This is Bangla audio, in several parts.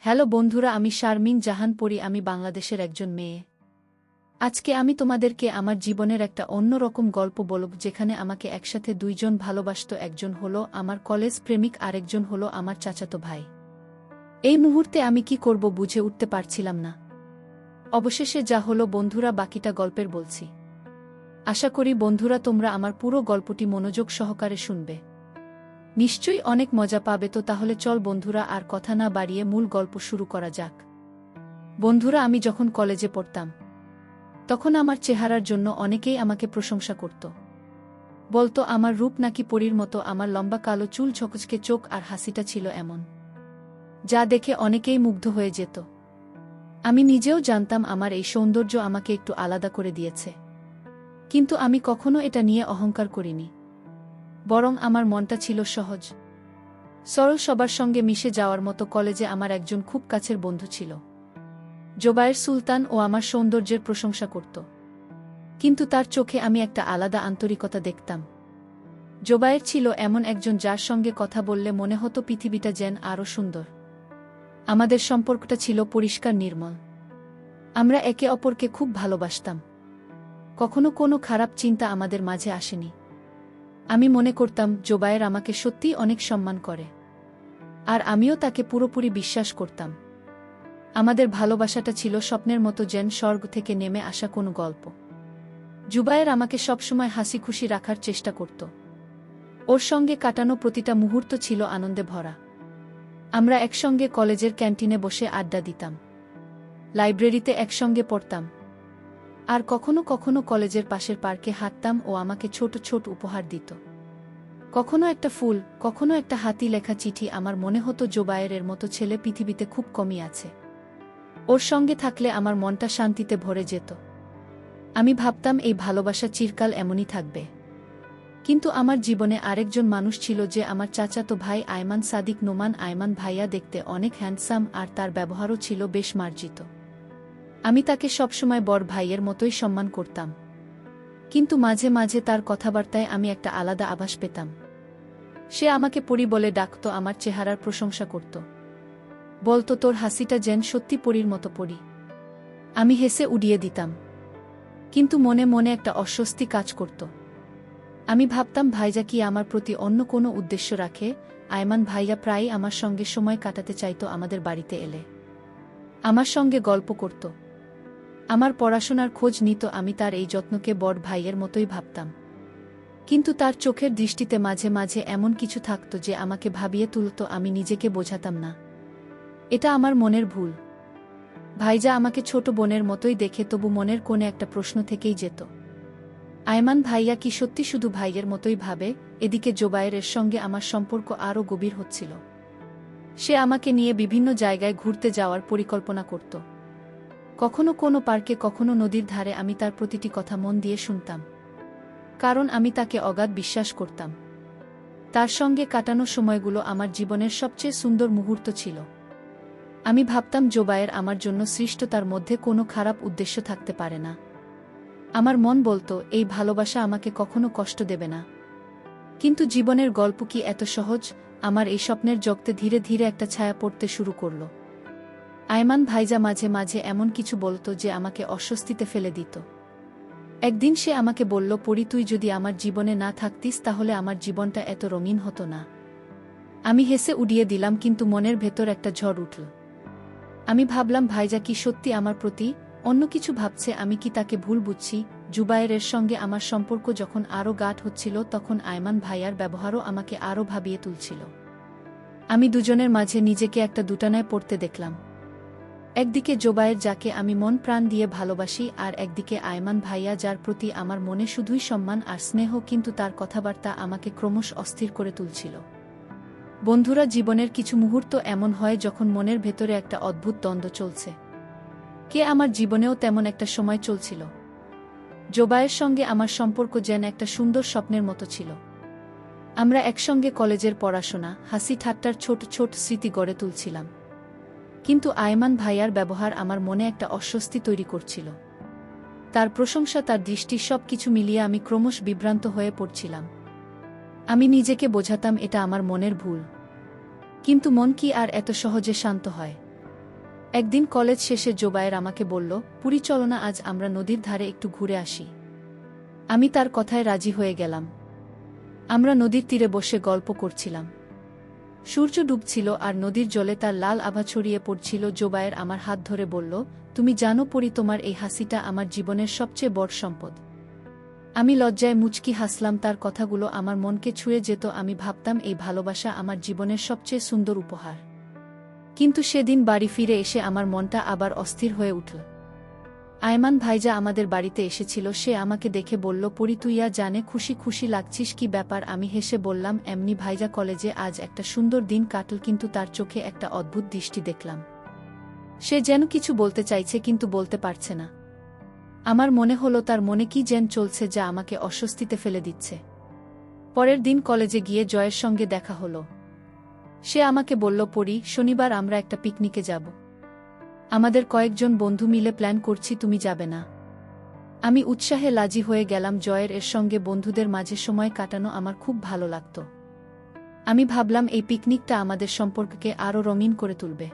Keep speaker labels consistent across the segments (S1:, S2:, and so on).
S1: হ্যালো বন্ধুরা, আমি শারমিন জাহান পরি। আমি বাংলাদেশের একজন মেয়ে। আজকে আমি তোমাদেরকে আমার জীবনের একটা অন্যরকম গল্প বলব, যেখানে আমাকে একসাথে দুইজন ভালোবাসত। একজন হলো আমার কলেজ প্রেমিক, আরেকজন হলো আমার চাচাতো ভাই। এই মুহূর্তে আমি কি করব বুঝে উঠতে পারছিলাম না। অবশেষে যা হলো বন্ধুরা, বাকিটা গল্পের বলছি। আশা করি বন্ধুরা তোমরা আমার পুরো গল্পটি মনোযোগ সহকারে শুনবে। নিশ্চয়ই অনেক মজা পাবে। তো তাহলে চল বন্ধুরা, আর কথা না বাড়িয়ে মূল গল্প শুরু করা যাক। বন্ধুরা, আমি যখন কলেজে পড়তাম তখন আমার চেহারার জন্য অনেকেই আমাকে প্রশংসা করত। বলতো আমার রূপ নাকি পরীর মতো, আমার লম্বা কালো চুল, ঝকঝকে চোখ আর হাসিটা ছিল এমন, যা দেখে অনেকেই মুগ্ধ হয়ে যেত। আমি নিজেও জানতাম আমার এই সৌন্দর্য আমাকে একটু আলাদা করে দিয়েছে, কিন্তু আমি কখনো এটা নিয়ে অহংকার করিনি। বরং আমার মনটা ছিল সহজ, সরল, সবার সঙ্গে মিশে যাওয়ার মতো। কলেজে আমার একজন খুব কাছের বন্ধু ছিল, জোবায়ের সুলতান। ও আমার সৌন্দর্যের প্রশংসা করত, কিন্তু তার চোখে আমি একটা আলাদা আন্তরিকতা দেখতাম। জোবায়ের ছিল এমন একজন যার সঙ্গে কথা বললে মনে হতো পৃথিবীটা যেন আরও সুন্দর। আমাদের সম্পর্কটা ছিল পরিষ্কার, নির্মল। আমরা একে অপরকে খুব ভালোবাসতাম। কখনো কোনো খারাপ চিন্তা আমাদের মাঝে আসেনি। আমি মনে করতাম জোবায়ের আমাকে সত্যিই অনেক সম্মান করে, আর আমিও তাকে পুরোপুরি বিশ্বাস করতাম। আমাদের ভালোবাসাটা ছিল স্বপ্নের মতো, যেন স্বর্গ থেকে নেমে আসা কোনো গল্প। জুবায়ের আমাকে সবসময় হাসি খুশি রাখার চেষ্টা করত। ওর সঙ্গে কাটানো প্রতিটা মুহূর্ত ছিল আনন্দে ভরা। আমরা একসঙ্গে কলেজের ক্যান্টিনে বসে আড্ডা দিতাম, লাইব্রেরিতে একসঙ্গে পড়তাম, আর কখনো কখনো কলেজের পাশের পার্কে হাঁটতাম। ও আমাকে ছোট ছোট উপহার দিত, কখনো একটা ফুল, কখনো একটা হাতি লেখা চিঠি। আমার মনে হতো জোবায়েরের মতো ছেলে পৃথিবীতে খুব কমই আছে। ওর সঙ্গে থাকলে আমার মনটা শান্তিতে ভরে যেত। আমি ভাবতাম এই ভালোবাসা চিরকাল এমনই থাকবে। কিন্তু আমার জীবনে আরেকজন মানুষ ছিল, যে আমার চাচাতো ভাই আয়মান সাদিক নোমান। আয়মান ভাইয়া দেখতে অনেক হ্যান্ডসাম, আর তার ব্যবহারও ছিল বেশ মার্জিত। আমি তাকে সবসময় বড় ভাইয়ের মতোই সম্মান করতাম, কিন্তু মাঝে মাঝে তার কথাবার্তায় আমি একটা আলাদা আভাস পেতাম। সে আমাকে পরী বলে ডাকত, আমার চেহারার প্রশংসা করত, বলতো তোর হাসিটা যেন সত্যি পরীর মতো। পরী। আমি হেসে উড়িয়ে দিতাম, কিন্তু মনে মনে একটা অস্বস্তি কাজ করত। আমি ভাবতাম ভাইজা কি আমার প্রতি অন্য কোনো উদ্দেশ্য রাখে। আয়মান ভাইয়া প্রায়ই আমার সঙ্গে সময় কাটাতে চাইত। আমাদের বাড়িতে এলে আমার সঙ্গে গল্প করত, আমার পড়াশোনার খোঁজ নিত। আমি তার এই যত্নকে বড় ভাইয়ের মতোই ভাবতাম, কিন্তু তার চোখের দৃষ্টিতে মাঝে মাঝে এমন কিছু থাকত যে আমাকে ভাবিয়ে তুলত। আমি নিজেকে বোঝাতাম না এটা আমার মনের ভুল। ভাইজা আমাকে ছোট বোনের মতোই দেখে, তবু মনের কোণে একটা প্রশ্ন থেকেই যেত, আয়মান ভাইয়া কি সত্যি শুধু ভাইয়ের মতোই ভাবে? এদিকে জোবায়েরের সঙ্গে আমার সম্পর্ক আরও গভীর হচ্ছিল। সে আমাকে নিয়ে বিভিন্ন জায়গায় ঘুরতে যাওয়ার পরিকল্পনা করত, কখনো কোনো পার্কে, কখনো নদীর ধারে। আমি তার প্রতিটি কথা মন দিয়ে শুনতাম, কারণ আমি তাকে অগাধ বিশ্বাস করতাম। তার সঙ্গে কাটানো সময়গুলো আমার জীবনের সবচেয়ে সুন্দর মুহূর্ত ছিল। আমি ভাবতাম জোবায়ের আমার জন্য সৃষ্ট, তার মধ্যে কোনো খারাপ উদ্দেশ্য থাকতে পারে না। আমার মন বলতো এই ভালোবাসা আমাকে কখনো কষ্ট দেবে না। কিন্তু জীবনের গল্প কি এত সহজ? আমার এই স্বপ্নের জগতে ধীরে ধীরে একটা ছায়া পড়তে শুরু করল। আয়মান ভাইজা মাঝে মাঝে এমন কিছু বলতো যে আমাকে অস্বস্তিতে ফেলে দিত। একদিন সে আমাকে বলল, পরী, তুই যদি আমার জীবনে না থাকতিস তাহলে আমার জীবনটা এত রঙিন হতো না। আমি হেসে উড়িয়ে দিলাম, কিন্তু মনের ভেতর একটা ঝড় উঠল। আমি ভাবলাম ভাইজা কি সত্যি আমার প্রতি অন্য কিছু ভাবছে? আমি কি তাকে ভুল বুঝছি? জুবায়েরের সঙ্গে আমার সম্পর্ক যখন আরও গাঢ় হচ্ছিল, তখন আয়মান ভাইয়ার ব্যবহারও আমাকে আরও ভাবিয়ে তুলছিল। আমি দুজনের মাঝে নিজেকে একটা দুটানায় পড়তে দেখলাম। একদিকে জোবায়ের, যাকে আমি মন প্রাণ দিয়ে ভালোবাসি, আর একদিকে আয়মান ভাইয়া, যার প্রতি আমার মনে শুধুই সম্মান আর স্নেহ, কিন্তু তার কথাবার্তা আমাকে ক্রমশ অস্থির করে তুলছিল। বন্ধুরা, জীবনের কিছু মুহূর্ত এমন হয় যখন মনের ভেতরে একটা অদ্ভুত দ্বন্দ্ব চলছে। কে আমার জীবনেও তেমন একটা সময় চলছিল। জোবায়ের সঙ্গে আমার সম্পর্ক যেন একটা সুন্দর স্বপ্নের মতো ছিল। আমরা একসঙ্গে কলেজের পড়াশোনা, হাসি ঠাট্টার ছোট ছোট স্মৃতি গড়ে তুলছিলাম, কিন্তু আয়মান ভাইয়ার ব্যবহার আমার মনে একটা অস্বস্তি তৈরি করছিল। তার প্রশংসা, তার দৃষ্টি, সব কিছু মিলিয়ে আমি ক্রমশ বিভ্রান্ত হয়ে পড়ছিলাম। আমি নিজেকে বোঝাতাম এটা আমার মনের ভুল, কিন্তু মন কি আর এত সহজে শান্ত হয়? একদিন কলেজ শেষে জোবায়ের আমাকে বলল, পুরী চলো না, আজ আমরা নদীর ধারে একটু ঘুরে আসি। আমি তার কথায় রাজি হয়ে গেলাম। আমরা নদীর তীরে বসে গল্প করছিলাম। সূর্য ডুবছিল আর নদীর জলে তার লাল আভা ছড়িয়ে পড়ছিল। জোবায়ের আমার হাত ধরে বলল, তুমি জানো পরি, তোমার এই হাসিটা আমার জীবনের সবচেয়ে বড় সম্পদ। আমি লজ্জায় মুচকি হাসলাম। তার কথাগুলো আমার মনকে ছুঁয়ে যেত। আমি ভাবতাম এই ভালোবাসা আমার জীবনের সবচেয়ে সুন্দর উপহার। কিন্তু সেদিন বাড়ি ফিরে এসে আমার মনটা আবার অস্থির হয়ে উঠল। আয়মান ভাইজা আমাদের বাড়িতে এসেছিল। সে আমাকে দেখে বলল, পরি তুই জানে খুশি খুশি লাগছিস, কি ব্যাপার? আমি হেসে বললাম, এমনি ভাইজা, কলেজে আজ একটা সুন্দর দিন কাটল। কিন্তু তার চোখে একটা অদ্ভুত দৃষ্টি দেখলাম। সে যেন কিছু বলতে চাইছে কিন্তু বলতে পারছে না। আমার মনে হলো তার মনে কি যেন চলছে যা আমাকে অস্বস্তিতে ফেলে দিচ্ছে। পরের দিন কলেজে গিয়ে জয়ের সঙ্গে দেখা হলো। সে আমাকে বলল, পরি, শনিবার আমরা একটা পিকনিকে যাব। আমাদের কয়েকজন বন্ধু মিলে প্ল্যান করছি, তুমি যাবে না? আমি উৎসাহে রাজি হয়ে গেলাম। জয়ের এর সঙ্গে বন্ধুদের মাঝে সময় কাটানো আমার খুব ভালো লাগত। আমি ভাবলাম এই পিকনিকটা আমাদের সম্পর্ককে আরও রঙিন করে তুলবে।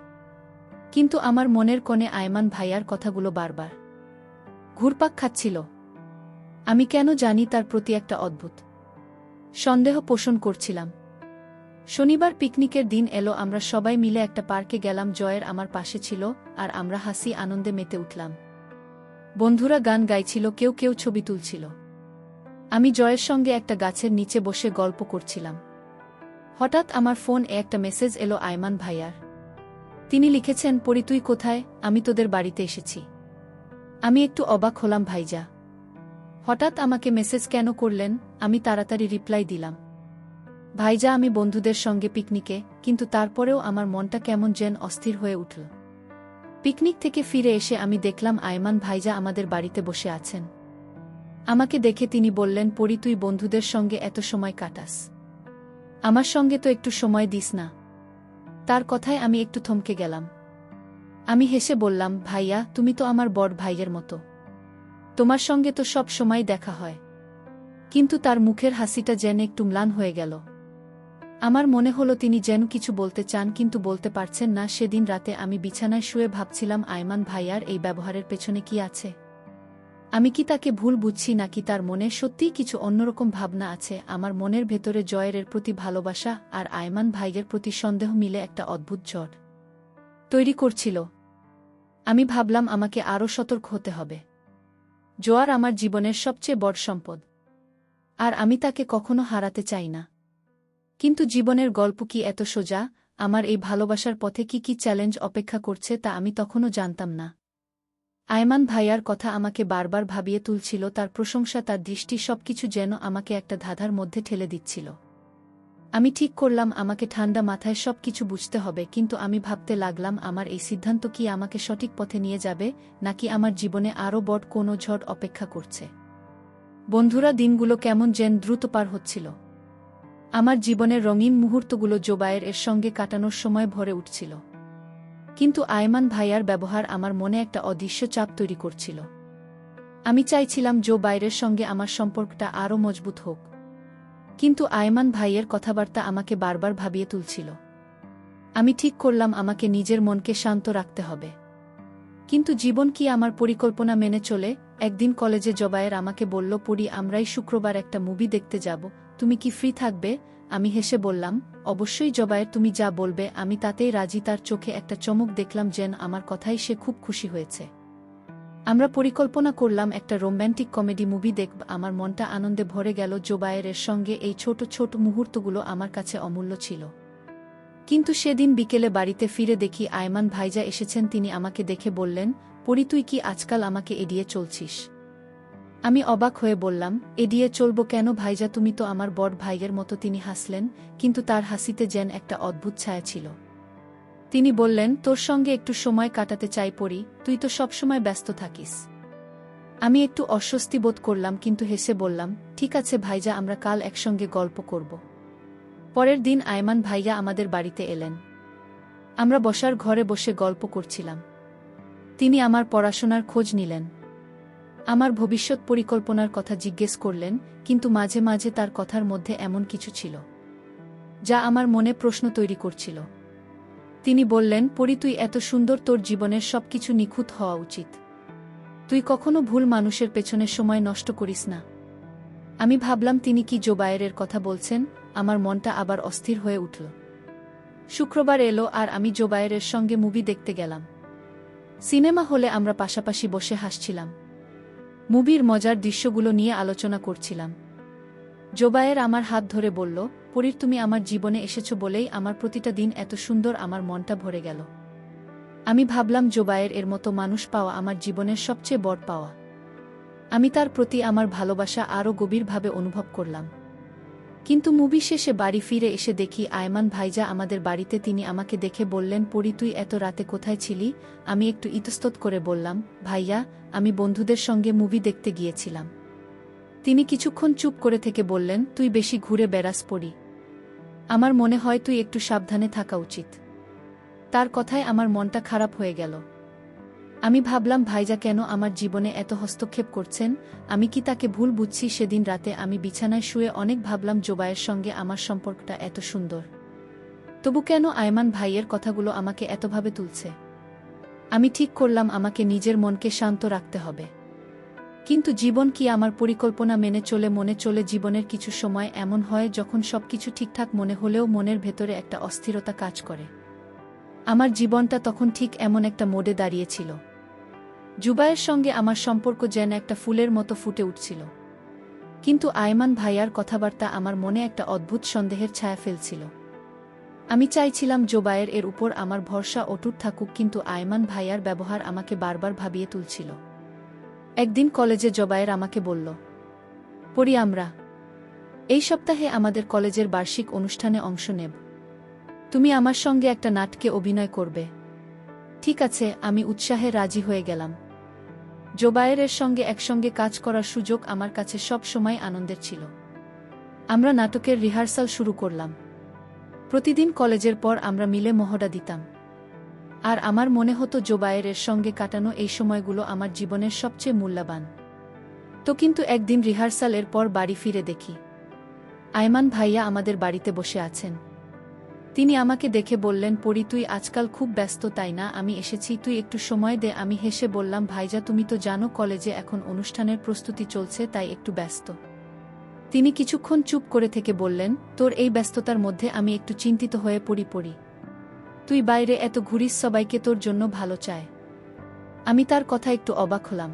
S1: কিন্তু আমার মনের কোণে আয়মান ভাইয়ার কথাগুলো বারবার ঘুরপাক খাচ্ছিল। আমি কেন জানি তার প্রতি একটা অদ্ভুত সন্দেহ পোষণ করছিলাম। শনিবার পিকনিকের দিন এলো। আমরা সবাই মিলে একটা পার্কে গেলাম। জয়ের আমার পাশে ছিল আর আমরা হাসি আনন্দে মেতে উঠলাম। বন্ধুরা গান গাইছিল, কেউ কেউ ছবি তুলছিল। আমি জয়ের সঙ্গে একটা গাছের নিচে বসে গল্প করছিলাম। হঠাৎ আমার ফোনে একটা মেসেজ এলো আয়মান ভাইয়ার। তিনি লিখেছেন, পরি তুই কোথায়? আমি তোদের বাড়িতে এসেছি। আমি একটু অবাক হলাম। ভাইজা হঠাৎ আমাকে মেসেজ কেন করলেন? আমি তাড়াতাড়ি রিপ্লাই দিলাম, ভাইজা আমি বন্ধুদের সঙ্গে পিকনিকে। কিন্তু তারপরেও আমার মনটা কেমন যেন অস্থির হয়ে উঠল। পিকনিক থেকে ফিরে এসে আমি দেখলাম আয়মান ভাইজা আমাদের বাড়িতে বসে আছেন। আমাকে দেখে তিনি বললেন, পরি তুই বন্ধুদের সঙ্গে এত সময় কাটাস, আমার সঙ্গে তো একটু সময় দিস না? তার কথায় আমি একটু থমকে গেলাম। আমি হেসে বললাম, ভাইয়া তুমি তো আমার বড় ভাইয়ের মতো, তোমার সঙ্গে তো সব সময় দেখা হয়। কিন্তু তার মুখের হাসিটা যেন একটু ম্লান হয়ে গেল। আমার মনে হলো তিনি যেন কিছু বলতে চান কিন্তু বলতে পারছেন না। সেদিন রাতে আমি বিছানায় শুয়ে ভাবছিলাম, আয়মান ভাইয়ার এই ব্যবহারের পেছনে কি আছে? আমি কি তাকে ভুল বুঝছি নাকি তার মনে সত্যিই কিছু অন্যরকম ভাবনা আছে? আমার মনের ভেতরে জয়ের প্রতি ভালোবাসা আর আয়মান ভাইয়ের প্রতি সন্দেহ মিলে একটা অদ্ভুত ঝড় তৈরি করছিল। আমি ভাবলাম আমাকে আরও সতর্ক হতে হবে। জোয়ার আমার জীবনের সবচেয়ে বড় সম্পদ, আর আমি তাকে কখনো হারাতে চাই না। কিন্তু জীবনের গল্প কি এত সোজা? আমার এই ভালোবাসার পথে কি কি চ্যালেঞ্জ অপেক্ষা করছে তা আমি তখনও জানতাম না। আয়মান ভাইয়ার কথা আমাকে বারবার ভাবিয়ে তুলছিল। তার প্রশংসা, তার দৃষ্টি, সবকিছু যেন আমাকে একটা ধাঁধার মধ্যে ঠেলে দিচ্ছিল। আমি ঠিক করলাম আমাকে ঠান্ডা মাথায় সবকিছু বুঝতে হবে। কিন্তু আমি ভাবতে লাগলাম, আমার এই সিদ্ধান্ত কি আমাকে সঠিক পথে নিয়ে যাবে, নাকি আমার জীবনে আরও বড় কোনো ঝড় অপেক্ষা করছে? বন্ধুরা, দিনগুলো কেমন যেন দ্রুত পার হচ্ছিল। আমার জীবনের রঙিন মুহূর্তগুলো জোবায়ের এর সঙ্গে কাটানোর সময় ভরে উঠছিল। কিন্তু আয়মান ভাইয়ার ব্যবহার আমার মনে একটা অদৃশ্য চাপ তৈরি করছিল। আমি চাইছিলাম জোবায়েরের সঙ্গে আমার সম্পর্কটা আরও মজবুত হোক, কিন্তু আয়মান ভাইয়ের কথাবার্তা আমাকে বারবার ভাবিয়ে তুলছিল। আমি ঠিক করলাম আমাকে নিজের মনকে শান্ত রাখতে হবে। কিন্তু জীবন কি আমার পরিকল্পনা মেনে চলে? একদিন কলেজে জোবায়ের আমাকে বলল, পরি আমরাই শুক্রবার একটা মুভি দেখতে যাব, তুমি কি ফ্রি থাকবে? আমি হেসে বললাম, অবশ্যই জোবায়ের, তুমি যা বলবে আমি তাতেই রাজি। তার চোখে একটা চমক দেখলাম, যেন আমার কথাই সে খুব খুশি হয়েছে। আমরা পরিকল্পনা করলাম একটা রোম্যান্টিক কমেডি মুভি দেখব। আমার মনটা আনন্দে ভরে গেল। জোবায়েরের সঙ্গে এই ছোট ছোট মুহূর্তগুলো আমার কাছে অমূল্য ছিল। কিন্তু সেদিন বিকেলে বাড়িতে ফিরে দেখি আয়মান ভাইজা এসেছেন। তিনি আমাকে দেখে বললেন, পরি তুই কি আজকাল আমাকে এড়িয়ে চলছিস? আমি অবাক হয়ে বললাম, এড়িয়ে চলব কেন ভাইজা, তুমি তো আমার বড় ভাইয়ের মতো। তিনি হাসলেন, কিন্তু তার হাসিতে যেন একটা অদ্ভুত ছায়া ছিল। তিনি বললেন, তোর সঙ্গে একটু সময় কাটাতে চাই পরি, তুই তো সবসময় ব্যস্ত থাকিস। আমি একটু অস্বস্তি বোধ করলাম, কিন্তু হেসে বললাম, ঠিক আছে ভাইজা, আমরা কাল একসঙ্গে গল্প করব। পরের দিন আয়মান ভাইয়া আমাদের বাড়িতে এলেন। আমরা বসার ঘরে বসে গল্প করছিলাম। তিনি আমার পড়াশোনার খোঁজ নিলেন, আমার ভবিষ্যৎ পরিকল্পনার কথা জিজ্ঞেস করলেন। কিন্তু মাঝে মাঝে তার কথার মধ্যে এমন কিছু ছিল যা আমার মনে প্রশ্ন তৈরি করছিল। তিনি বললেন, পরি তুই এত সুন্দর, তোর জীবনের সবকিছু নিখুঁত হওয়া উচিত। তুই কখনো ভুল মানুষের পেছনে সময় নষ্ট করিস না। আমি ভাবলাম তিনি কি জোবায়েরের কথা বলছেন। আমার মনটা আবার অস্থির হয়ে উঠল। শুক্রবার এলো আর আমি জোবায়েরের সঙ্গে মুভি দেখতে গেলাম। সিনেমা হলে আমরা পাশাপাশি বসে হাসছিলাম। মুভির মজার দৃশ্যগুলো নিয়ে আলোচনা করছিলাম। জোবায়ের আমার হাত ধরে বলল, পরীর তুমি আমার জীবনে এসেছো বলেই আমার প্রতিটা দিন এত সুন্দর, আমার মনটা ভরে গেল। আমি ভাবলাম জোবায়ের এর মতো মানুষ পাওয়া আমার জীবনের সবচেয়ে বড় পাওয়া। আমি তার প্রতি আমার ভালোবাসা আরও গভীরভাবে অনুভব করলাম। কিন্তু মুভি শেষে বাড়ি ফিরে এসে দেখি আয়মান ভাইজা আমাদের বাড়িতে। তিনি আমাকে দেখে বললেন, পরি তুই এত রাতে কোথায় ছিলি? আমি একটু ইতস্তত করে বললাম, ভাইয়া, আমি বন্ধুদের সঙ্গে মুভি দেখতে গিয়েছিলাম। তিনি কিছুক্ষণ চুপ করে থেকে বললেন, তুই বেশি ঘুরে বেড়াস পরি। আমার মনে হয় তুই একটু সাবধানে থাকা উচিত। তার কথায় আমার মনটা খারাপ হয়ে গেল। আমি ভাবলাম, ভাইজা কেন আমার জীবনে এত হস্তক্ষেপ করছেন? আমি কি তাকে ভুল বুঝছি? সেদিন রাতে আমি বিছানায় শুয়ে অনেক ভাবলাম, জোবায়ের সঙ্গে আমার সম্পর্কটা এত সুন্দর, তবু কেন আয়মান ভাইয়ের কথাগুলো আমাকে এতভাবে তুলছে? আমি ঠিক করলাম আমাকে নিজের মনকে শান্ত রাখতে হবে। কিন্তু জীবন কি আমার পরিকল্পনা মেনে চলে? মনে চলে। জীবনের কিছু সময় এমন হয় যখন সবকিছু ঠিকঠাক মনে হলেও মনের ভেতরে একটা অস্থিরতা কাজ করে। আমার জীবনটা তখন ঠিক এমন একটা মোড়ে দাঁড়িয়েছিল। জুবায়ের সঙ্গে আমার সম্পর্ক যেন একটা ফুলের মতো ফুটে উঠছিল, কিন্তু আয়মান ভাইয়ার কথাবার্তা আমার মনে একটা অদ্ভুত সন্দেহের ছায়া ফেলছিল। আমি চাইছিলাম জোবায়ের এর উপর আমার ভরসা অটুট থাকুক, কিন্তু আয়মান ভাইয়ার ব্যবহার আমাকে বারবার ভাবিয়ে তুলছিল। একদিন কলেজে জোবায়ের আমাকে বলল, পরি, আমরা এই সপ্তাহে আমাদের কলেজের বার্ষিক অনুষ্ঠানে অংশ নেব। তুমি আমার সঙ্গে একটা নাটকে অভিনয় করবে। ঠিক আছে, আমি উৎসাহে রাজি হয়ে গেলাম। জোবায়েরের সঙ্গে একসঙ্গে কাজ করার সুযোগ আমার কাছে সব সময় আনন্দের ছিল। আমরা নাটকের রিহার্সাল শুরু করলাম। প্রতিদিন কলেজের পর আমরা মিলে মহড়া দিতাম। আর আমার মনে হতো জোবায়েরের সঙ্গে কাটানো এই সময়গুলো আমার জীবনের সবচেয়ে মূল্যবান। তো কিন্তু একদিন রিহার্সালের পর বাড়ি ফিরে দেখি আয়মান ভাইয়া আমাদের বাড়িতে বসে আছেন। তিনি আমাকে দেখে বললেন, পরি তুই আজকাল খুব ব্যস্ত তাই না? আমি এসেছি, তুই একটু সময় দে। আমি হেসে বললাম, ভাইজা তুমি তো জানো কলেজে এখন অনুষ্ঠানের প্রস্তুতি চলছে, তাই একটু ব্যস্ত। তিনি কিছুক্ষণ চুপ করে থেকে বললেন, তোর এই ব্যস্ততার মধ্যে আমি একটু চিন্তিত হয়ে পড়ি। তুই বাইরে এত ঘুরিস, সবাইকে তোর জন্য ভালো চায়। আমি তার কথা একটু অবাক হলাম।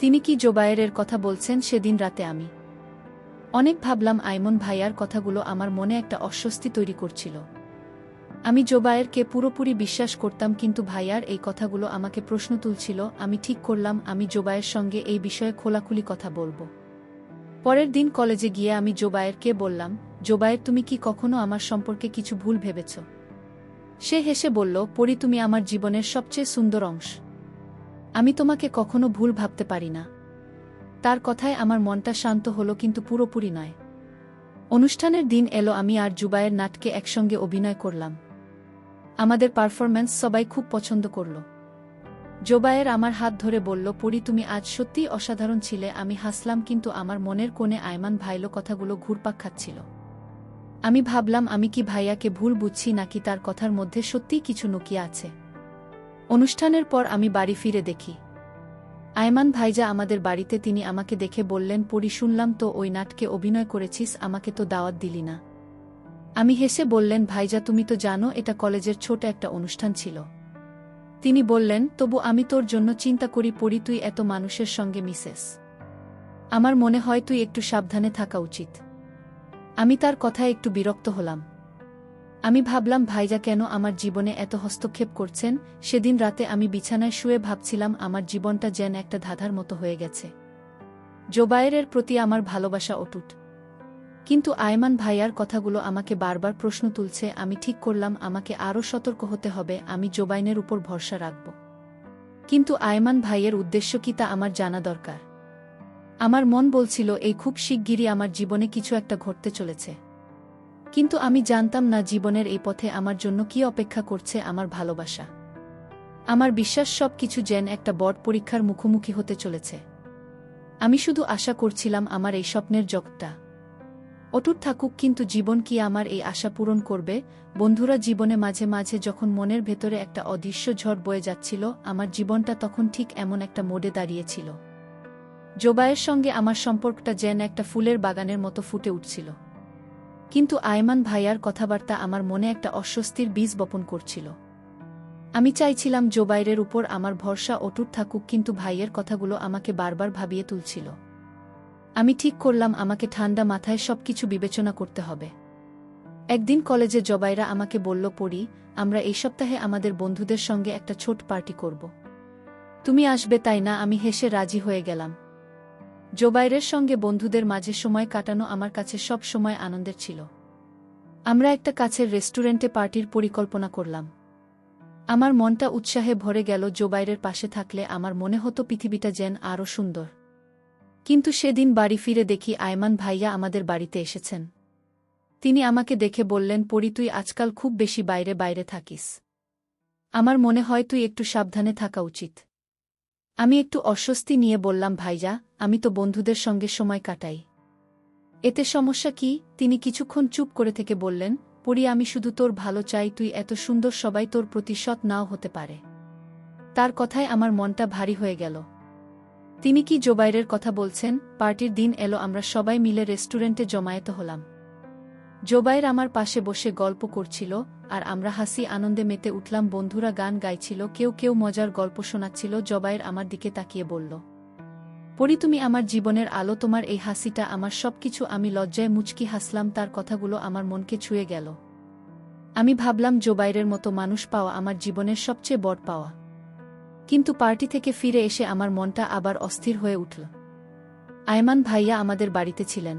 S1: তিনি কি জোবায়েরের কথা বলছেন? সেদিন রাতে আমি অনেক ভাবলাম। আয়মান ভাইয়ার কথাগুলো আমার মনে একটা অস্বস্তি তৈরি করছিল। আমি জোবায়েরকে পুরোপুরি বিশ্বাস করতাম, কিন্তু ভাইয়ার এই কথাগুলো আমাকে প্রশ্ন তুলছিল। আমি ঠিক করলাম আমি জোবায়ের সঙ্গে এই বিষয়ে খোলাখুলি কথা বলবো। পরের দিন কলেজে গিয়ে আমি জোবায়েরকে বললাম, জোবায়ের, তুমি কি কখনো আমার সম্পর্কে কিছু ভুল ভেবেছ? সে হেসে বলল, পরি, তুমি আমার জীবনের সবচেয়ে সুন্দর অংশ। আমি তোমাকে কখনো ভুল ভাবতে পারি না। তার কথায় আমার মনটা শান্ত হলো, কিন্তু পুরোপুরি নয়। অনুষ্ঠানের দিন এলো। আমি আর জুবায়ের নাটকে একসঙ্গে অভিনয় করলাম। আমাদের পারফরম্যান্স সবাই খুব পছন্দ করল। জোবায়ের আমার হাত ধরে বলল, পরি, তুমি আজ সত্যিই অসাধারণ ছিলে। আমি হাসলাম, কিন্তু আমার মনের কোণে আয়মান ভাইলো কথাগুলো ঘুরপাক খাচ্ছিল। আমি ভাবলাম, আমি কি ভাইয়াকে ভুল বুঝছি, নাকি তার কথার মধ্যে সত্যিই কিছু লুকিয়ে আছে। অনুষ্ঠানের পর আমি বাড়ি ফিরে দেখি আয়মান ভাইজা আমাদের বাড়িতে। তিনি আমাকে দেখে বললেন, পরি, শুনলাম তো ওই নাটকে অভিনয় করেছিস, আমাকে তো দাওয়াত দিলি না। আমি হেসে বললেন, ভাইজা, তুমি তো জানো এটা কলেজের ছোট একটা অনুষ্ঠান ছিল। তিনি বললেন, তবু আমি তোর জন্য চিন্তা করি পরি, তুই এত মানুষের সঙ্গে মিশেস। আমার মনে হয় তুই একটু সাবধানে থাকা উচিত। আমি তার কথায় একটু বিরক্ত হলাম। আমি ভাবলাম, ভাইজা কেন আমার জীবনে এত হস্তক্ষেপ করছেন? সেদিন রাতে আমি বিছানায় শুয়ে ভাবছিলাম আমার জীবনটা যেন একটা ধাঁধার মতো হয়ে গেছে। জোবায়েরের প্রতি আমার ভালোবাসা অটুট, কিন্তু আয়মান ভাইয়ার কথাগুলো আমাকে বারবার প্রশ্ন তুলছে। আমি ঠিক করলাম আমাকে আরও সতর্ক হতে হবে। আমি জোবায়েনের উপর ভরসা রাখব, কিন্তু আয়মান ভাইয়ের উদ্দেশ্য কি তা আমার জানা দরকার। আমার মন বলছিল এই খুব শিগগিরই আমার জীবনে কিছু একটা ঘটতে চলেছে, কিন্তু আমি জানতাম না জীবনের এই পথে আমার জন্য কি অপেক্ষা করছে। আমার ভালোবাসা, আমার বিশ্বাস, সব কিছু যেন একটা বড় পরীক্ষার মুখোমুখি হতে চলেছে। আমি শুধু আশা করছিলাম আমার এই স্বপ্নের জগৎটা অটুট থাকুক, কিন্তু জীবন কি আমার এই আশা পূরণ করবে? বন্ধুরা, জীবনে মাঝে মাঝে যখন মনের ভেতরে একটা অদৃশ্য ঝড় বয়ে যাচ্ছিল, আমার জীবনটা তখন ঠিক এমন একটা মোড়ে দাঁড়িয়েছিল। জোবায়ের সঙ্গে আমার সম্পর্কটা যেন একটা ফুলের বাগানের মতো ফুটে উঠছিল। কিন্তু আয়মান ভাইয়ার কথাবার্তা আমার মনে একটা অস্বস্তির বীজ বপন করছিল। আমি চাইছিলাম জোবায়ের উপর আমার ভরসা অটুট থাকুক, কিন্তু ভাইয়ের কথাগুলো আমাকে বারবার ভাবিয়ে তুলছিল। আমি ঠিক করলাম আমাকে ঠান্ডা মাথায় সবকিছু বিবেচনা করতে হবে। একদিন কলেজে জোবায়েরা আমাকে বলল, পড়ি, আমরা এই সপ্তাহে আমাদের বন্ধুদের সঙ্গে একটা ছোট পার্টি করব। তুমি আসবে তাই না? আমি হেসে রাজি হয়ে গেলাম। জোবায়েরের সঙ্গে বন্ধুদের মাঝে সময় কাটানো আমার কাছে সব সময় আনন্দের ছিল। আমরা একটা কাছের রেস্টুরেন্টে পার্টির পরিকল্পনা করলাম। আমার মনটা উৎসাহে ভরে গেল। জোবায়েরের পাশে থাকলে আমার মনে হতো পৃথিবীটা যেন আরও সুন্দর। কিন্তু সেদিন বাড়ি ফিরে দেখি আয়মান ভাইয়া আমাদের বাড়িতে এসেছেন। তিনি আমাকে দেখে বললেন, পড়ি, তুই আজকাল খুব বেশি বাইরে বাইরে থাকিস। আমার মনে হয় তুই একটু সাবধানে থাকা উচিত। আমি একটু অস্বস্তি নিয়ে বললাম, ভাইয়া, আমি তো বন্ধুদের সঙ্গে সময় কাটাই। এতে সমস্যা কি? তিনি কিছুক্ষণ চুপ করে থেকে বললেন, পড়ি, আমি শুধু তোর ভালো চাই। তুই এত সুন্দর, সবাই তোর প্রতি সৎ নাও হতে পারে। তার কথায় আমার মনটা ভারী হয়ে গেল। তিনি কি জোবায়েরের কথা বলছেন? পার্টির দিন এলো, আমরা সবাই মিলে রেস্টুরেন্টে জমায়েত হলাম। জোবায়ের আমার পাশে বসে গল্প করছিল, আর আমরা হাসি আনন্দে মেতে উঠলাম। বন্ধুরা গান গাইছিল, কেউ কেউ মজার গল্প শোনাচ্ছিল। জোবায়ের আমার দিকে তাকিয়ে বলল, পড়ি, তুমি আমার জীবনের আলো, তোমার এই হাসিটা আমার সবকিছু। আমি লজ্জায় মুচকি হাসলাম। তার কথাগুলো আমার মনকে ছুঁয়ে গেল। আমি ভাবলাম, জোবায়েরের মতো মানুষ পাওয়া আমার জীবনের সবচেয়ে বড় পাওয়া। কিন্তু পার্টি থেকে ফিরে এসে আমার মনটা আবার অস্থির হয়ে উঠল। আয়মান ভাইয়া আমাদের বাড়িতে ছিলেন।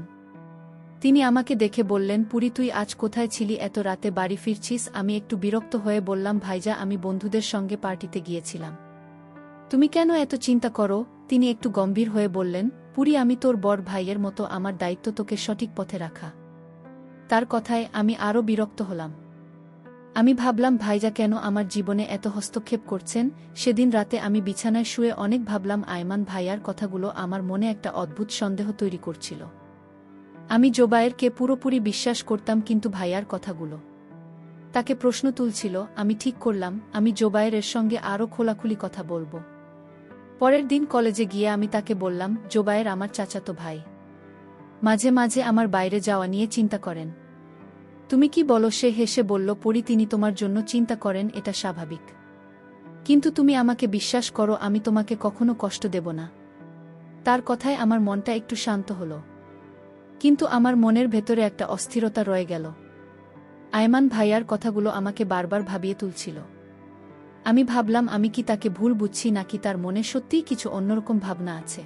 S1: তিনি আমাকে দেখে বললেন, পুরি, তুই আজ কোথায় ছিলি? এত রাতে বাড়ি ফিরছিস? আমি একটু বিরক্ত হয়ে বললাম, ভাইজা, আমি বন্ধুদের সঙ্গে পার্টিতে গিয়েছিলাম। তুমি কেন এত চিন্তা করো? তিনি একটু গম্ভীর হয়ে বললেন, পুরি, আমি তোর বড় ভাইয়ের মতো, আমার দায়িত্ব তোকে সঠিক পথে রাখা। তার কথায় আমি আরও বিরক্ত হলাম। আমি ভাবলাম, ভাইজা কেন আমার জীবনে এত হস্তক্ষেপ করছেন? সেদিন রাতে আমি বিছানায় শুয়ে অনেক ভাবলাম। আয়মান ভাইয়ার কথাগুলো আমার মনে একটা অদ্ভুত সন্দেহ তৈরি করছিল। আমি জোবায়েরকে পুরোপুরি বিশ্বাস করতাম, কিন্তু ভাইয়ার কথাগুলো তাকে প্রশ্ন তুলছিল। আমি ঠিক করলাম, আমি জোবায়েরের সঙ্গে আরও খোলাখুলি কথা বলবো। পরের দিন কলেজে গিয়ে আমি তাকে বললাম, জোবায়ের আমার চাচাতো ভাই। মাঝে মাঝে আমার বাইরে যাওয়া নিয়ে চিন্তা করেন। তুমি কি বলো? সে হেসে বলল, পড়ি, তিনি তোমার জন্য চিন্তা করেন, এটা স্বাভাবিক। কিন্তু তুমি আমাকে বিশ্বাস করো, আমি তোমাকে কখনো কষ্ট দেব না। তার কথায় আমার মনটা একটু শান্ত হলো। কিন্তু আমার মনের ভেতরে একটা অস্থিরতা রয়ে গেল। আয়মান ভাইয়ার কথাগুলো আমাকে বারবার ভাবিয়ে তুলছিল। আমি ভাবলাম, আমি কি তাকে ভুল বুঝছি, নাকি তার মনে সত্যিই কিছু অন্যরকম ভাবনা আছে।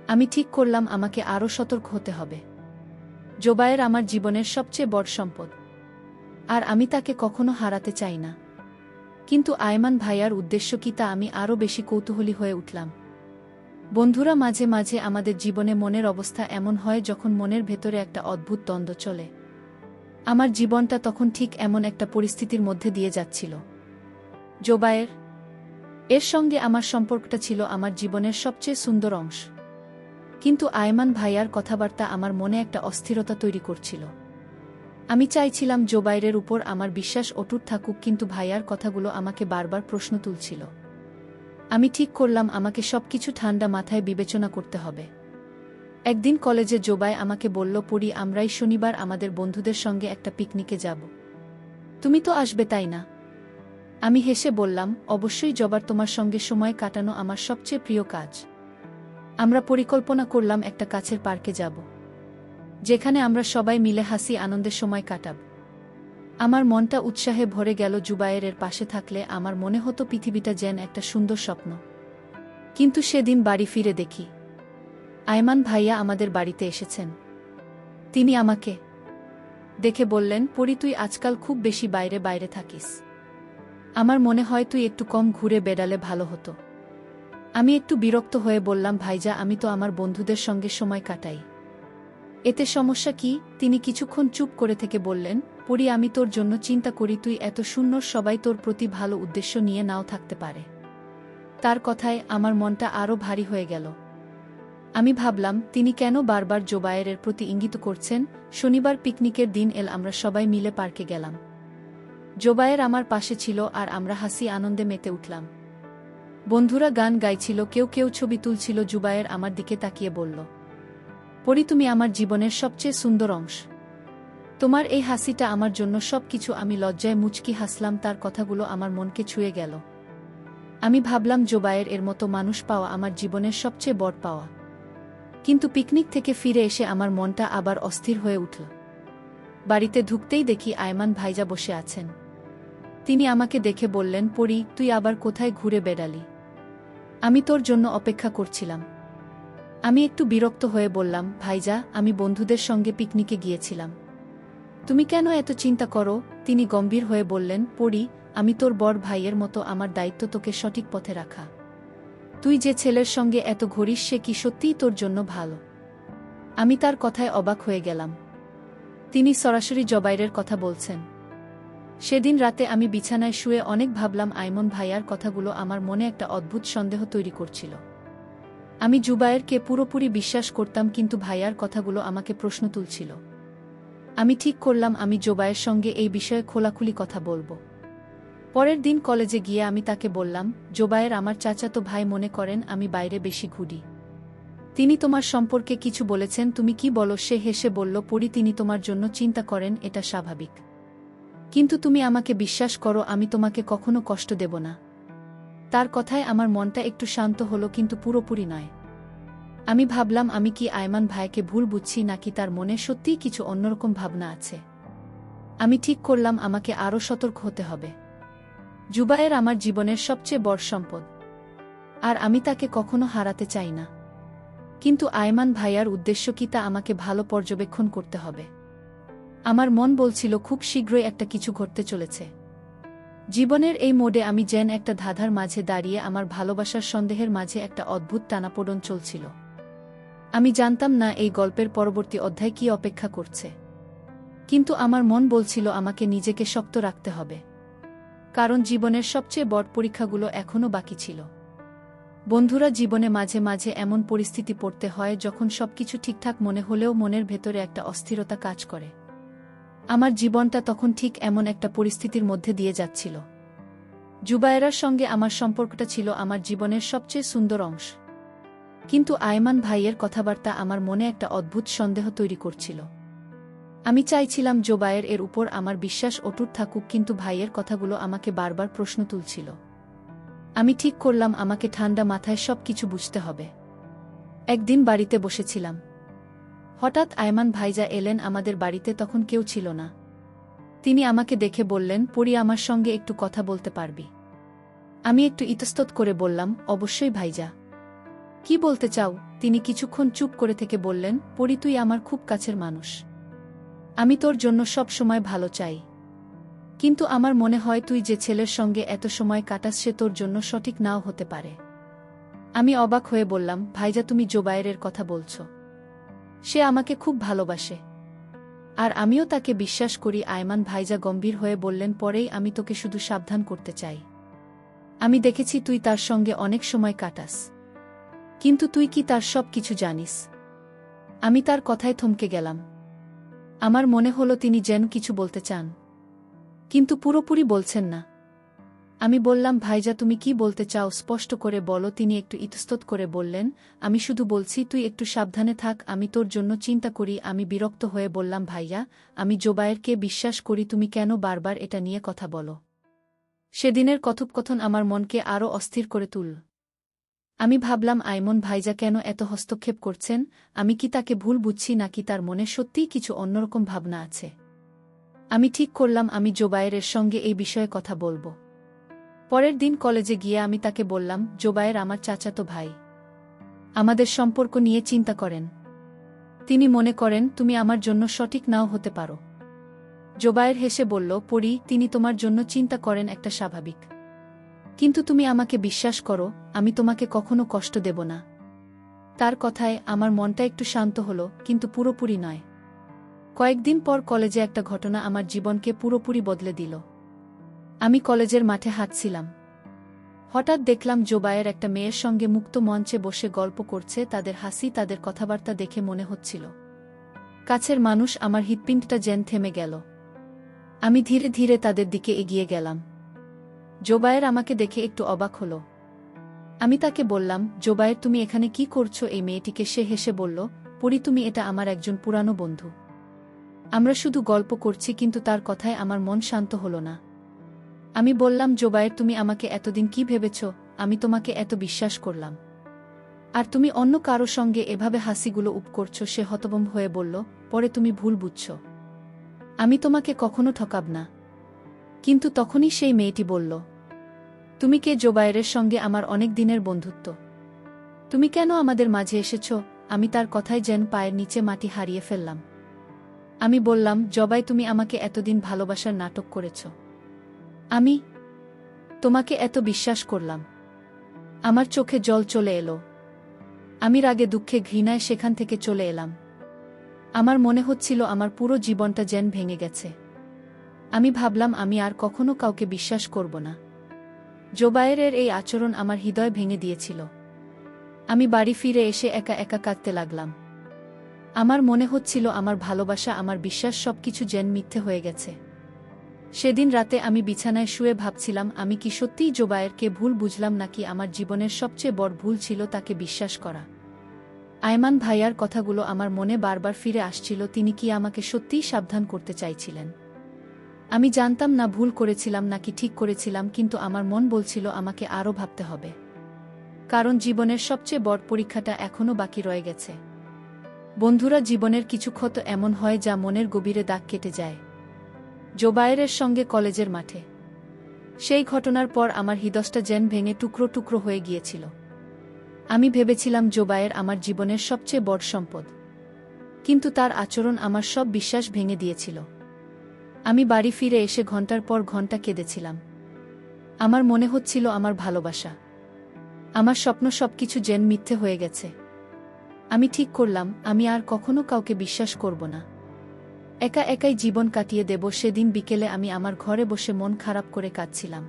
S1: আমি ঠিক করলাম আমাকে আরও সতর্ক হতে হবে। জোবায়ের আমার জীবনের সবচেয়ে বড় সম্পদ, আর আমি তাকে কখনো হারাতে চাই না। কিন্তু আয়মান ভাইয়ার উদ্দেশ্য কি, তা আমি আরও বেশি কৌতূহলী হয়ে উঠলাম। বন্ধুরা, মাঝে মাঝে আমাদের জীবনে মনের অবস্থা এমন হয় যখন মনের ভেতরে একটা অদ্ভুত দ্বন্দ্ব চলে। আমার জীবনটা তখন ঠিক এমন একটা পরিস্থিতির মধ্যে দিয়ে যাচ্ছিল। জোবায়ের এর সঙ্গে আমার সম্পর্কটা ছিল আমার জীবনের সবচেয়ে সুন্দর অংশ। কিন্তু আয়মান ভাইয়ার কথাবার্তা আমার মনে একটা অস্থিরতা তৈরি করছিল। আমি চাইছিলাম জোবায়েরের উপর আমার বিশ্বাস অটুট থাকুক, কিন্তু ভাইয়ার কথাগুলো আমাকে বারবার প্রশ্ন তুলছিল। আমি ঠিক করলাম আমাকে সবকিছু ঠান্ডা মাথায় বিবেচনা করতে হবে। একদিন কলেজে জোবায় আমাকে বলল, পড়ি, আমরাই শনিবার আমাদের বন্ধুদের সঙ্গে একটা পিকনিকে যাব। তুমি তো আসবে, তাই না? আমি হেসে বললাম, অবশ্যই জবার, তোমার সঙ্গে সময় কাটানো আমার সবচেয়ে প্রিয় কাজ। আমরা পরিকল্পনা করলাম একটা কাছের পার্কে যাব, যেখানে আমরা সবাই মিলে হাসি আনন্দের সময় কাটাব। আমার মনটা উৎসাহে ভরে গেল। জোবায়েরের পাশে থাকলে আমার মনে হতো পৃথিবীটা যেন একটা সুন্দর স্বপ্ন। কিন্তু সেদিন বাড়ি ফিরে দেখি আয়মান ভাইয়া আমাদের বাড়িতে এসেছেন। তিনি আমাকে দেখে বললেন, পড়ি, তুই আজকাল খুব বেশি বাইরে বাইরে থাকিস। আমার মনে হয় তুই একটু কম ঘুরে বেড়ালে ভালো হতো। আমি একটু বিরক্ত হয়ে বললাম, ভাইজা, আমি তো আমার বন্ধুদের সঙ্গে সময় কাটাই। এতে সমস্যা কি? তিনি কিছুক্ষণ চুপ করে থেকে বললেন, পড়ি, আমি তোর জন্য চিন্তা করি। তুই এত সুন্দর, সবাই তোর প্রতি ভালো উদ্দেশ্য নিয়ে নাও থাকতে পারে। তার কথায় আমার মনটা আরও ভারী হয়ে গেল। আমি ভাবলাম তিনি কেন বারবার জোবায়েরের প্রতি ইঙ্গিত করছেন। শনিবার পিকনিকের দিন আমরা সবাই মিলে পার্কে গেলাম। জোবায়ের আমার পাশে ছিল আর আমরা হাসি আনন্দে মেতে উঠলাম। বন্ধুরা গান গাইছিল, কেউ কেউ ছবি তুলছিল। জুবায়ের আমার দিকে তাকিয়ে বলল, পরি, তুমি আমার জীবনের সবচেয়ে সুন্দর অংশ। তোমার এই হাসিটা আমার জন্য সবকিছু। আমি লজ্জায় মুচকি হাসলাম। তার কথাগুলো আমার মনকে ছুঁয়ে গেল। আমি ভাবলাম জোবায়ের এর মতো মানুষ পাওয়া আমার জীবনের সবচেয়ে বড় পাওয়া। কিন্তু পিকনিক থেকে ফিরে এসে আমার মনটা আবার অস্থির হয়ে উঠল। বাড়িতে ঢুকতেই দেখি আয়মান ভাইজা বসে আছেন। তিনি আমাকে দেখে বললেন, পরি, তুই আবার কোথায় ঘুরে বেড়ালি? আমি তোর জন্য অপেক্ষা করছিলাম। আমি একটু বিরক্ত হয়ে বললাম, ভাইজা, আমি বন্ধুদের সঙ্গে পিকনিকে গিয়েছিলাম। তুমি কেন এত চিন্তা করো? তিনি গম্ভীর হয়ে বললেন, পরি, আমি তোর বড় ভাইয়ের মতো, আমার দায়িত্ব তোকে সঠিক পথে রাখা। তুই যে ছেলের সঙ্গে এত ঘুরিস সে কি সত্যিই তোর জন্য ভালো? আমি তার কথায় অবাক হয়ে গেলাম। তিনি সরাসরি জোবায়েরের কথা বলছেন। সেদিন রাতে আমি বিছানায় শুয়ে অনেক ভাবলাম। আয়মন ভাইয়ার কথাগুলো আমার মনে একটা অদ্ভুত সন্দেহ তৈরি করছিল। আমি জুবায়েরকে পুরোপুরি বিশ্বাস করতাম, কিন্তু ভাইয়ার কথাগুলো আমাকে প্রশ্ন তুলছিল। আমি ঠিক করলাম আমি জোবায়ের সঙ্গে এই বিষয়ে খোলাখুলি কথা বলবো। পরের দিন কলেজে গিয়ে আমি তাকে বললাম, জোবায়ের আমার চাচাতো ভাই, মনে করেন আমি বাইরে বেশি ঘুরি। তিনি তোমার সম্পর্কে কিছু বলেছেন, তুমি কি বলো? সে হেসে বলল, পরি, তিনি তোমার জন্য চিন্তা করেন, এটা স্বাভাবিক। কিন্তু তুমি আমাকে বিশ্বাস করো, আমি তোমাকে কখনো কষ্ট দেব না। তার কথায় আমার মনটা একটু শান্ত হলো, কিন্তু পুরোপুরি নয়। আমি ভাবলাম আমি কি আয়মান ভাইকে ভুল বুঝছি, নাকি তার মনে সত্যিই কিছু অন্যরকম ভাবনা আছে। আমি ঠিক করলাম আমাকে আরও সতর্ক হতে হবে। জুবায়ের আমার জীবনের সবচেয়ে বড় সম্পদ, আর আমি তাকে কখনো হারাতে চাই না। কিন্তু আয়মান ভাইয়ার উদ্দেশ্য কি তা আমাকে ভালো পর্যবেক্ষণ করতে হবে। আমার মন বলছিল খুব শীঘ্রই একটা কিছু ঘটতে চলেছে। জীবনের এই মোড়ে আমি যেন একটা ধাঁধার মাঝে দাঁড়িয়ে, আমার ভালোবাসার সন্দেহের মাঝে একটা অদ্ভুত টানাপোড়েন চলছিল। আমি জানতাম না এই গল্পের পরবর্তী অধ্যায় কি অপেক্ষা করছে। কিন্তু আমার মন বলছিল আমাকে নিজেকে শক্ত রাখতে হবে, কারণ জীবনের সবচেয়ে বড় পরীক্ষাগুলো এখনও বাকি ছিল। বন্ধুরা, জীবনে মাঝে মাঝে এমন পরিস্থিতি পড়তে হয় যখন সবকিছু ঠিকঠাক মনে হলেও মনের ভেতরে একটা অস্থিরতা কাজ করে। আমার জীবনটা তখন ঠিক এমন একটা পরিস্থিতির মধ্যে দিয়ে যাচ্ছিল। জুবায়েরার সঙ্গে আমার সম্পর্কটা ছিল আমার জীবনের সবচেয়ে সুন্দর অংশ। কিন্তু আয়মান ভাইয়ের কথাবার্তা আমার মনে একটা অদ্ভুত সন্দেহ তৈরি করছিল। আমি চাইছিলাম জোবায়ের এর উপর আমার বিশ্বাস অটুট থাকুক, কিন্তু ভাইয়ের কথাগুলো আমাকে বারবার প্রশ্ন তুলছিল। আমি ঠিক করলাম আমাকে ঠান্ডা মাথায় সব কিছু বুঝতে হবে। একদিন বাড়িতে বসেছিলাম। হঠাৎ আয়মান ভাইজা এলেন আমাদের বাড়িতে। তখন কেউ ছিল না। তিনি আমাকে দেখে বললেন, পরি, আমার সঙ্গে একটু কথা বলতে পারবি? আমি একটু ইতস্তত করে বললাম, অবশ্যই ভাইজা। কি বলতে চাও? তিনি কিছুক্ষণ চুপ করে থেকে বললেন, পরি, তুই আমার খুব কাছের মানুষ। আমি তোর জন্য সব সময় ভালো চাই। কিন্তু আমার মনে হয় তুই যে ছেলের সঙ্গে এত সময় কাটাস সে তোর জন্য সঠিক নাও হতে পারে। আমি অবাক হয়ে বললাম, ভাইজা, তুমি জোবায়েরের কথা বলছো? সে আমাকে খুব ভালোবাসে, আর আমিও তাকে বিশ্বাস করি। আয়মান ভাইজা গম্ভীর হয়ে বললেন, পরেই আমি তোকে শুধু সাবধান করতে চাই। আমি দেখেছি তুই তার সঙ্গে অনেক সময় কাটাস, কিন্তু তুই কি তার সব কিছু জানিস? আমি তার কথায় থমকে গেলাম। আমার মনে হলো তিনি যেন কিছু বলতে চান, কিন্তু পুরোপুরি বলছেন না। আমি বললাম, ভাইজা, তুমি কি বলতে চাও? স্পষ্ট করে বলো। তিনি একটু ইতস্তত করে বললেন, আমি শুধু বলছি তুই একটু সাবধানে থাক, আমি তোর জন্য চিন্তা করি। আমি বিরক্ত হয়ে বললাম, ভাইয়া, আমি জোবায়েরকে বিশ্বাস করি, তুমি কেন বারবার এটা নিয়ে কথা বলো? সেদিনের কথোপকথন আমার মনকে আরও অস্থির করে তুলল। আমি ভাবলাম, আয়মন ভাইজা কেন এত হস্তক্ষেপ করছেন? আমি কি তাকে ভুল বুঝছি, নাকি তার মনে সত্যিই কিছু অন্যরকম ভাবনা আছে? আমি ঠিক করলাম আমি জোবায়েরের সঙ্গে এই বিষয়ে কথা বলবো। পরের দিন কলেজে গিয়ে আমি তাকে বললাম, জোবায়ের আমার চাচাতো ভাই। আমাদের সম্পর্ক নিয়ে চিন্তা করেন। তিনি মনে করেন তুমি আমার জন্য সঠিক নাও হতে পারো। জোবায়ের হেসে বলল, পরি, তিনি তোমার জন্য চিন্তা করেন একটা স্বাভাবিক। কিন্তু তুমি আমাকে বিশ্বাস করো, আমি তোমাকে কখনো কষ্ট দেব না। তার কথায় আমার মনটা একটু শান্ত হলো, কিন্তু পুরোপুরি নয়। কয়েকদিন পর কলেজে একটা ঘটনা আমার জীবনকে পুরোপুরি বদলে দিল। আমি কলেজের মাঠে হাঁটছিলাম। হঠাৎ দেখলাম জোবায়ের একটা মেয়ের সঙ্গে মুক্ত মঞ্চে বসে গল্প করছে। তাদের হাসি, তাদের কথাবার্তা দেখে মনে হচ্ছিল কাছের মানুষ। আমার হৃৎপিণ্ডটা যেন থেমে গেল। আমি ধীরে ধীরে তাদের দিকে এগিয়ে গেলাম। জোবায়ের আমাকে দেখে একটু অবাক হল। আমি তাকে বললাম, জোবায়ের, তুমি এখানে কি করছো? এই মেয়েটিকে। সে হেসে বলল, পরি, তুমি এটা আমার একজন পুরানো বন্ধু। আমরা শুধু গল্প করছি। কিন্তু তার কথায় আমার মন শান্ত হল না। আমি বললাম, জোবায়ের, তুমি আমাকে এতদিন কি ভেবেছ? আমি তোমাকে এত বিশ্বাস করলাম, আর তুমি অন্য কারো সঙ্গে এভাবে হাসিগুলো উপ করছো। সে হতভম্ব হয়ে বলল, পরে তুমি ভুল বুঝছ। আমি তোমাকে কখনো ঠকাব না। কিন্তু তখনই সেই মেয়েটি বলল, তুমি কে? জোবায়েরের সঙ্গে আমার অনেক দিনের বন্ধুত্ব। তুমি কেন আমাদের মাঝে এসেছ? আমি তার কথায় যেন পায়ের নিচে মাটি হারিয়ে ফেললাম। আমি বললাম, জবাই, তুমি আমাকে এতদিন ভালোবাসার নাটক করেছ। আমি তোমাকে এত বিশ্বাস করলাম। আমার চোখে জল চলে এলো। আমি রাগে, দুঃখে, ঘৃণায় সেখান থেকে চলে এলাম। আমার মনে হচ্ছিল আমার পুরো জীবনটা যেন ভেঙে গেছে। আমি ভাবলাম আমি আর কখনো কাউকে বিশ্বাস করব না। জোবায়েরের এই আচরণ আমার হৃদয় ভেঙে দিয়েছিল। আমি বাড়ি ফিরে এসে একা একা কাঁদতে লাগলাম। আমার মনে হচ্ছিল আমার ভালোবাসা, আমার বিশ্বাস সবকিছু যেন মিথ্যে হয়ে গেছে। সেদিন রাতে আমি বিছানায় শুয়ে ভাবছিলাম, আমি কি সত্যিই জোবায়েরকে ভুল বুঝলাম, নাকি আমার জীবনের সবচেয়ে বড় ভুল ছিল তাকে বিশ্বাস করা। আয়মান ভাইয়ার কথাগুলো আমার মনে বারবার ফিরে আসছিল। তিনি কি আমাকে সত্যিই সাবধান করতে চাইছিলেন? আমি জানতাম না ভুল করেছিলাম নাকি ঠিক করেছিলাম, কিন্তু আমার মন বলছিল আমাকে আরও ভাবতে হবে। কারণ জীবনের সবচেয়ে বড় পরীক্ষাটা এখনও বাকি রয়ে গেছে। বন্ধুরা, জীবনের কিছু ক্ষত এমন হয় যা মনের গভীরে দাগ কেটে যায়। জোবায়েরের সঙ্গে কলেজের মাঠে সেই ঘটনার পর আমার হৃদয়টা যেন ভেঙে টুকরো টুকরো হয়ে গিয়েছিল। আমি ভেবেছিলাম জোবায়ের আমার জীবনের সবচেয়ে বড় সম্পদ, কিন্তু তার আচরণ আমার সব বিশ্বাস ভেঙে দিয়েছিল। আমি বাড়ি ফিরে এসে ঘন্টার পর ঘন্টা কেঁদেছিলাম। আমার মনে হচ্ছিল আমার ভালোবাসা, আমার স্বপ্ন সবকিছু যেন মিথ্যে হয়ে গেছে। আমি ঠিক করলাম আমি আর কখনো কাউকে বিশ্বাস করব না। একা একাই জীবন কাটিয়ে দেব। সেদিন বিকেলে আমি আমার ঘরে বসে মন খারাপ করে কাঁদছিলাম।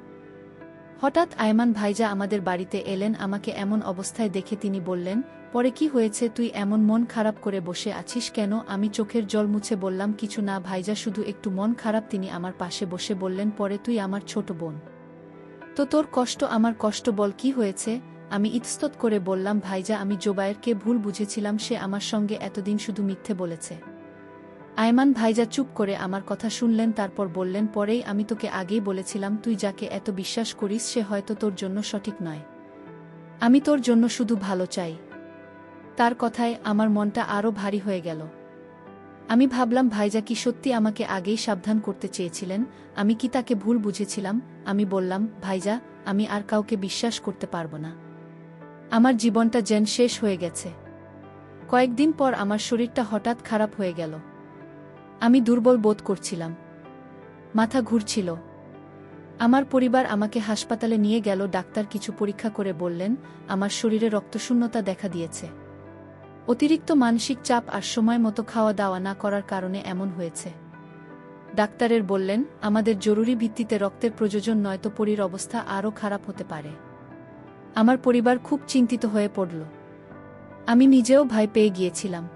S1: হঠাৎ আয়মান ভাইজা আমাদের বাড়িতে এলেন। আমাকে এমন অবস্থায় দেখে তিনি বললেন, পরে কি হয়েছে? তুই এমন মন খারাপ করে বসে আছিস কেন? আমি চোখের জল মুছে বললাম, কিছু না ভাইজা, শুধু একটু মন খারাপ। তিনি আমার পাশে বসে বললেন, পরে তুই আমার ছোট বোন, তো তোর কষ্ট আমার কষ্ট, বল কি হয়েছে? আমি ইতস্তত করে বললাম, ভাইজা, আমি জোবায়েরকে ভুল বুঝেছিলাম। সে আমার সঙ্গে এতদিন শুধু মিথ্যে বলেছে। আয়মান ভাইজা চুপ করে আমার কথা শুনলেন, তারপর বললেন, পরেই আমি তোকে আগেই বলেছিলাম, তুই যাকে এত বিশ্বাস করিস সে হয়তো তোর জন্য সঠিক নয়। আমি তোর জন্য শুধু ভালো চাই। তার কথায় আমার মনটা আরও ভারী হয়ে গেল। আমি ভাবলাম, ভাইজা কি সত্যি আমাকে আগেই সাবধান করতে চেয়েছিলেন? আমি কি তাকে ভুল বুঝেছিলাম? আমি বললাম, ভাইজা, আমি আর কাউকে বিশ্বাস করতে পারবো না। আমার জীবনটা যেন শেষ হয়ে গেছে। কয়েকদিন পর আমার শরীরটা হঠাৎ খারাপ হয়ে গেল। আমি দুর্বল বোধ করছিলাম, মাথা ঘুরছিল। আমার পরিবার আমাকে হাসপাতালে নিয়ে গেল। ডাক্তার কিছু পরীক্ষা করে বললেন, আমার শরীরে রক্তশূন্যতা দেখা দিয়েছে। অতিরিক্ত মানসিক চাপ আর সময় মতো খাওয়া দাওয়া না করার কারণে এমন হয়েছে। ডাক্তারের বললেন, আমাদের জরুরি ভিত্তিতে রক্তের প্রয়োজন, নয়তো পরির অবস্থা আরও খারাপ হতে পারে। আমার পরিবার খুব চিন্তিত হয়ে পড়ল। আমি নিজেও ভয় পেয়ে গিয়েছিলাম।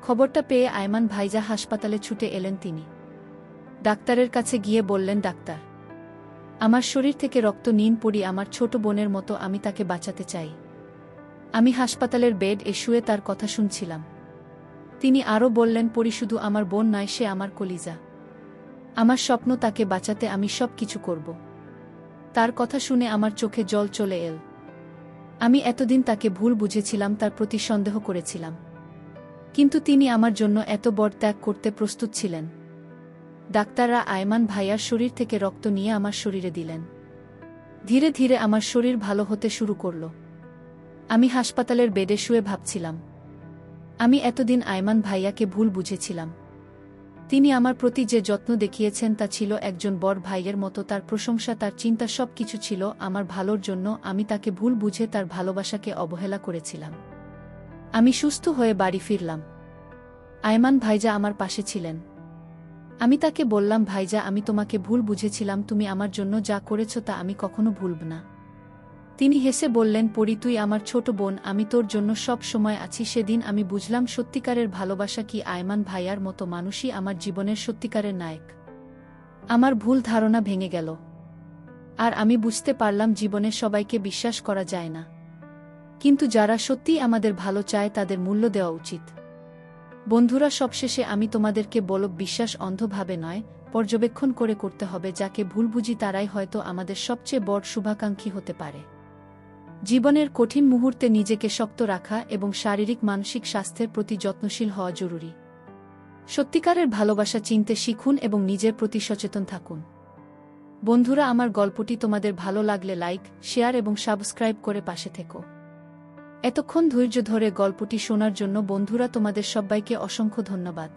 S1: খবরটা পেয়ে আয়মান ভাইজা হাসপাতালে ছুটে এলেন। তিনি ডাক্তারের কাছে গিয়ে বললেন, ডাক্তার, আমার শরীর থেকে রক্ত নিন। পরি আমার ছোট বোনের মতো, আমি তাকে বাঁচাতে চাই। আমি হাসপাতালের বেড এ শুয়ে তার কথা শুনছিলাম। তিনি আরও বললেন, পরি শুধু আমার বোন নয়, সে আমার কলিজা। আমার স্বপ্ন, তাকে বাঁচাতে আমি সব কিছু করব। তার কথা শুনে আমার চোখে জল চলে এল। আমি এতদিন তাকে ভুল বুঝেছিলাম, তার প্রতি সন্দেহ করেছিলাম, কিন্তু তিনি আমার জন্য এত বড় ত্যাগ করতে প্রস্তুত ছিলেন। ডাক্তাররা আয়মান ভাইয়ার শরীর থেকে রক্ত নিয়ে আমার শরীরে দিলেন। ধীরে ধীরে আমার শরীর ভালো হতে শুরু করল। আমি হাসপাতালের বেডে শুয়ে ভাবছিলাম, আমি এতদিন আয়মান ভাইয়াকে ভুল বুঝেছিলাম। তিনি আমার প্রতি যে যত্ন দেখিয়েছেন তা ছিল একজন বড় ভাইয়ের মতো। তার প্রশংসা, তার চিন্তা সবকিছু ছিল আমার ভালোর জন্য। আমি তাকে ভুল বুঝে তার ভালোবাসাকে অবহেলা করেছিলাম। আমি সুস্থ হয়ে বাড়ি ফিরলাম। আয়মান ভাইজা আমার পাশে ছিলেন। আমি তাকে বললাম, ভাইজা, আমি তোমাকে ভুল বুঝেছিলাম। তুমি আমার জন্য যা করেছ তা আমি কখনো ভুলব না। তিনি হেসে বললেন, পরি তুই আমার ছোট বোন, আমি তোর জন্য সব সময় আছি। সেদিন আমি বুঝলাম সত্যিকারের ভালোবাসা কি। আয়মান ভাইয়ার মতো মানুষই আমার জীবনের সত্যিকারের নায়ক। আমার ভুল ধারণা ভেঙে গেল। আর আমি বুঝতে পারলাম জীবনে সবাইকে বিশ্বাস করা যায় না, কিন্তু যারা সত্যিই আমাদের ভালো চায় তাদের মূল্য দেওয়া উচিত। বন্ধুরা, সবশেষে আমি তোমাদেরকে বলব, বিশ্বাস অন্ধভাবে নয়, পর্যবেক্ষণ করে করতে হবে। যাকে ভুল বুঝি তারাই হয়তো আমাদের সবচেয়ে বড় শুভাকাঙ্ক্ষী হতে পারে। জীবনের কঠিন মুহূর্তে নিজেকে শক্ত রাখা এবং শারীরিক মানসিক স্বাস্থ্যের প্রতি যত্নশীল হওয়া জরুরি। সত্যিকারের ভালোবাসা চিনতে শিখুন এবং নিজের প্রতি সচেতন থাকুন। বন্ধুরা, আমার গল্পটি তোমাদের ভালো লাগলে লাইক, শেয়ার এবং সাবস্ক্রাইব করে পাশে থেকো। এতক্ষণ ধৈর্য ধরে গল্পটি শোনার জন্য বন্ধুরা তোমাদের সবাইকে অসংখ্য ধন্যবাদ।